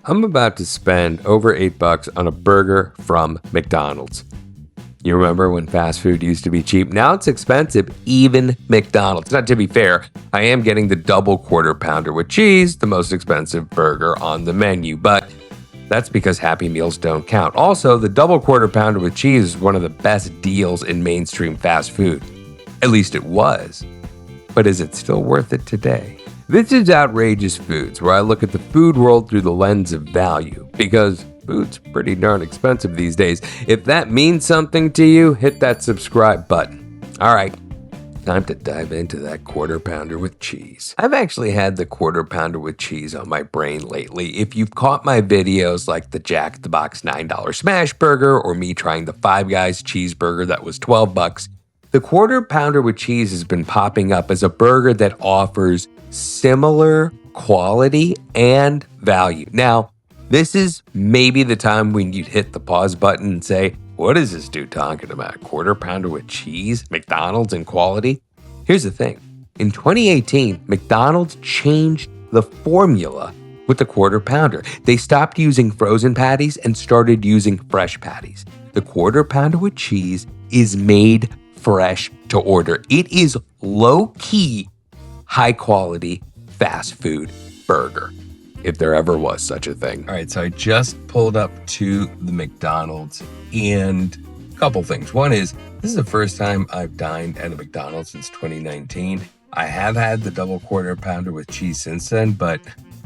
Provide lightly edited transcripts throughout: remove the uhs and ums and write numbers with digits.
I'm about to spend over $8 on a burger from McDonald's. You remember when fast food used to be cheap? Now it's expensive, even McDonald's. Now, to be fair, I am getting the double quarter pounder with cheese, the most expensive burger on the menu, but that's because Happy Meals don't count. Also, the double quarter pounder with cheese is one of the best deals in mainstream fast food. At least it was. But is it still worth it today? This is Outrageous Foods, where I look at the food world through the lens of value, because food's pretty darn expensive these days. If that means something to you, hit that subscribe button. All right, time to dive into that quarter pounder with cheese. I've actually had the quarter pounder with cheese on my brain lately. If you've caught my videos like the Jack in the Box $9 smash burger or me trying the Five Guys cheeseburger that was $12, the quarter pounder with cheese has been popping up as a burger that offers similar quality and value. Now, this is maybe the time when you'd hit the pause button and say, what is this dude talking about? Quarter pounder with cheese, McDonald's and quality? Here's the thing. In 2018, McDonald's changed the formula with the quarter pounder. They stopped using frozen patties and started using fresh patties. The quarter pounder with cheese is made fresh to order. It is low-key, high-quality fast food burger, if there ever was such a thing. All right, so I just pulled up to the McDonald's, and a couple things. One is, this is the first time I've dined at a McDonald's since 2019. I have had the double quarter pounder with cheese since then, but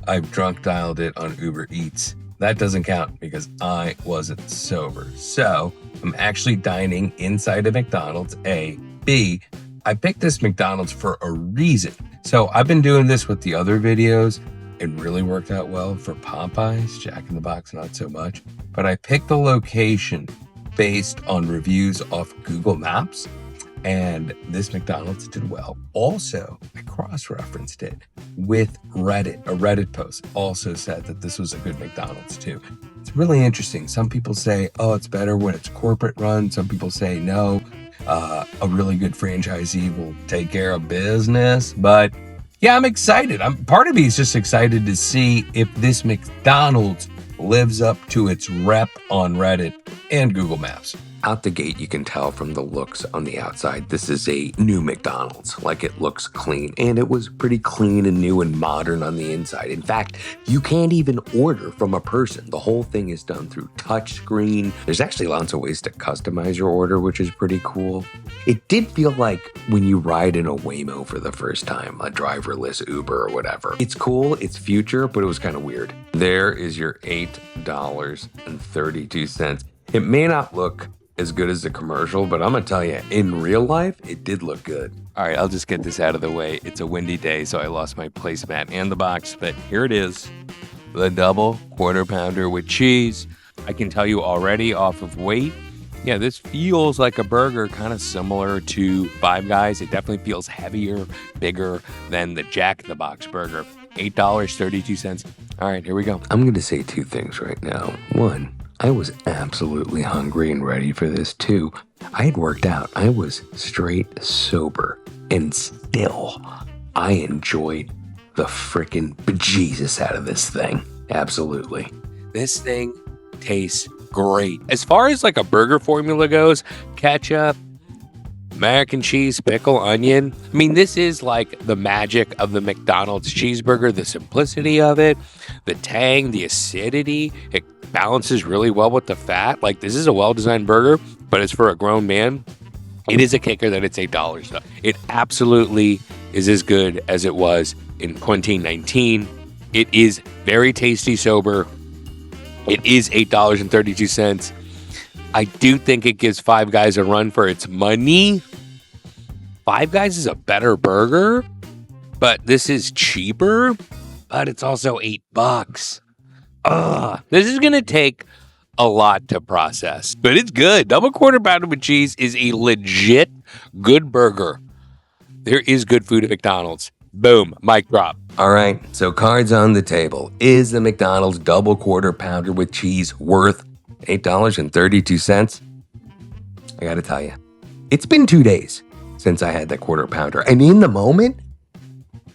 I've drunk dialed it on Uber Eats. That doesn't count because I wasn't sober. So I'm actually dining inside a McDonald's, A. B, I picked this McDonald's for a reason. So I've been doing this with the other videos. It really worked out well for Popeyes, Jack in the Box, not so much. But I picked the location based on reviews off Google Maps, and this McDonald's did well. Also, I cross-referenced it with Reddit. A Reddit post also said that this was a good McDonald's too. It's really interesting. Some people say, oh, it's better when it's corporate run. Some people say, no, a really good franchisee will take care of business. But yeah, I'm excited. Part of me is just excited to see if this McDonald's lives up to its rep on Reddit and Google Maps. Out the gate, you can tell from the looks on the outside, this is a new McDonald's. Like, it looks clean, and it was pretty clean and new and modern on the inside. In fact, you can't even order from a person. The whole thing is done through touchscreen. There's actually lots of ways to customize your order, which is pretty cool. It did feel like when you ride in a Waymo for the first time, a driverless Uber or whatever. It's cool, it's future, but it was kind of weird. There is your $8.32. It may not look as good as the commercial, but I'm gonna tell you, in real life, it did look good. All right, I'll just get this out of the way. It's a windy day, so I lost my placemat and the box, but here it is. The double quarter pounder with cheese. I can tell you already off of weight, yeah, this feels like a burger kind of similar to Five Guys. It definitely feels heavier, bigger than the Jack in the Box burger. $8.32. All right, here we go. I'm gonna say two things right now. One, I was absolutely hungry and ready for this too. I had worked out. I was straight sober, and still I enjoyed the freaking bejesus out of this thing. Absolutely. This thing tastes great. As far as like a burger formula goes, ketchup, American cheese, pickle, onion. I mean, this is like the magic of the McDonald's cheeseburger, the simplicity of it, the tang, the acidity. It balances really well with the fat. Like, this is a well-designed burger, but it's for a grown man. It is a kicker that it's $8 though. It absolutely is as good as it was in 2019. It is very tasty sober. It is $8.32. I do think it gives Five Guys a run for its money. Five Guys is a better burger, but this is cheaper, but it's also $8. This is going to take a lot to process, but it's good. Double quarter pounder with cheese is a legit good burger. There is good food at McDonald's. Boom, mic drop. All right, so cards on the table. Is the McDonald's double quarter pounder with cheese worth $8.32? I gotta tell you, it's been 2 days since I had that quarter pounder. And in the moment,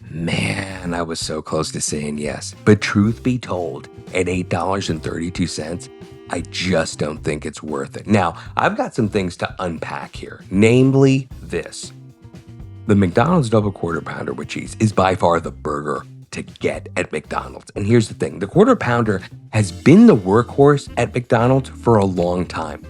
man, I was so close to saying yes. But truth be told, at $8.32, I just don't think it's worth it. Now, I've got some things to unpack here, namely this. The McDonald's double quarter pounder with cheese is by far the burger to get at McDonald's. And here's the thing, the quarter pounder has been the workhorse at McDonald's for a long time.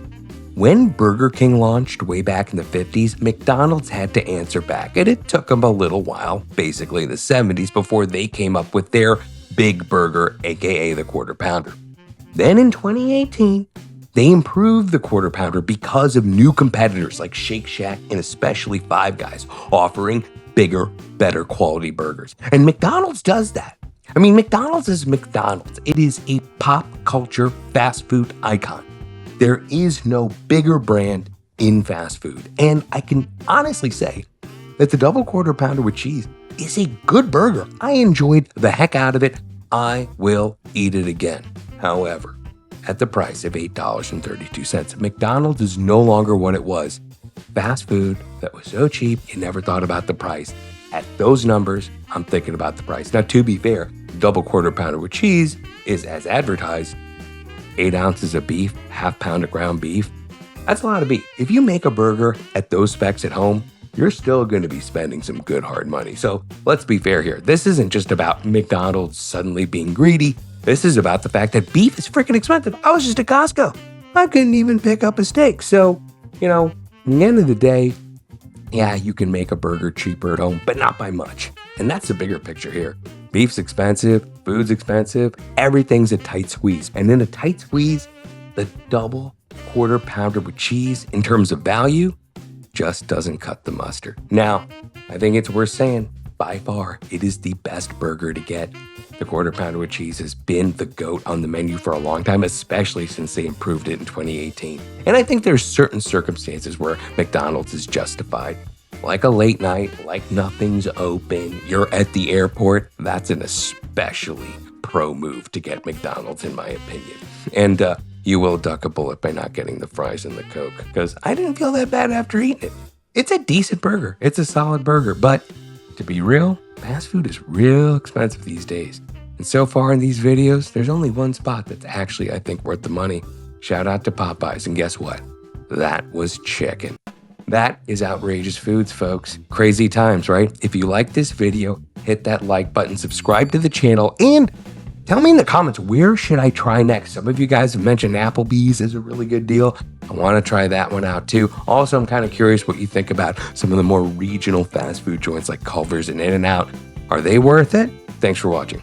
When Burger King launched way back in the 50s, McDonald's had to answer back, and it took them a little while, basically the 70s, before they came up with their big burger, aka the quarter pounder. Then in 2018, they improved the quarter pounder because of new competitors like Shake Shack and especially Five Guys, offering bigger, better quality burgers. And McDonald's does that. I mean, McDonald's is McDonald's. It is a pop culture fast food icon. There is no bigger brand in fast food. And I can honestly say that the double quarter pounder with cheese is a good burger. I enjoyed the heck out of it. I will eat it again. However, at the price of $8.32, McDonald's is no longer what it was. Fast food that was so cheap, you never thought about the price. At those numbers, I'm thinking about the price. Now, to be fair, double quarter pounder with cheese is as advertised. 8 ounces of beef, half pound of ground beef. That's a lot of beef. If you make a burger at those specs at home, you're still going to be spending some good hard money. So let's be fair here. This isn't just about McDonald's suddenly being greedy. This is about the fact that beef is freaking expensive. I was just at Costco. I couldn't even pick up a steak. So, at the end of the day, yeah, you can make a burger cheaper at home, but not by much. And that's the bigger picture here. Beef's expensive, food's expensive, everything's a tight squeeze. And in a tight squeeze, the double quarter pounder with cheese in terms of value just doesn't cut the mustard. Now, I think it's worth saying, by far, it is the best burger to get. The quarter pounder with cheese has been the GOAT on the menu for a long time, especially since they improved it in 2018. And I think there's certain circumstances where McDonald's is justified. Like a late night, like nothing's open, you're at the airport, that's an especially pro move to get McDonald's in my opinion. And you will duck a bullet by not getting the fries and the Coke, because I didn't feel that bad after eating it. It's a decent burger, it's a solid burger, but to be real, fast food is real expensive these days. And so far in these videos, there's only one spot that's actually, I think, worth the money. Shout out to Popeyes, and guess what? That was chicken. That is outrageous foods, folks. Crazy times, right? If you like this video, hit that like button, subscribe to the channel, and tell me in the comments, where should I try next? Some of you guys have mentioned Applebee's is a really good deal. I want to try that one out too. Also, I'm kind of curious what you think about some of the more regional fast food joints like Culver's and In-N-Out. Are they worth it? Thanks for watching.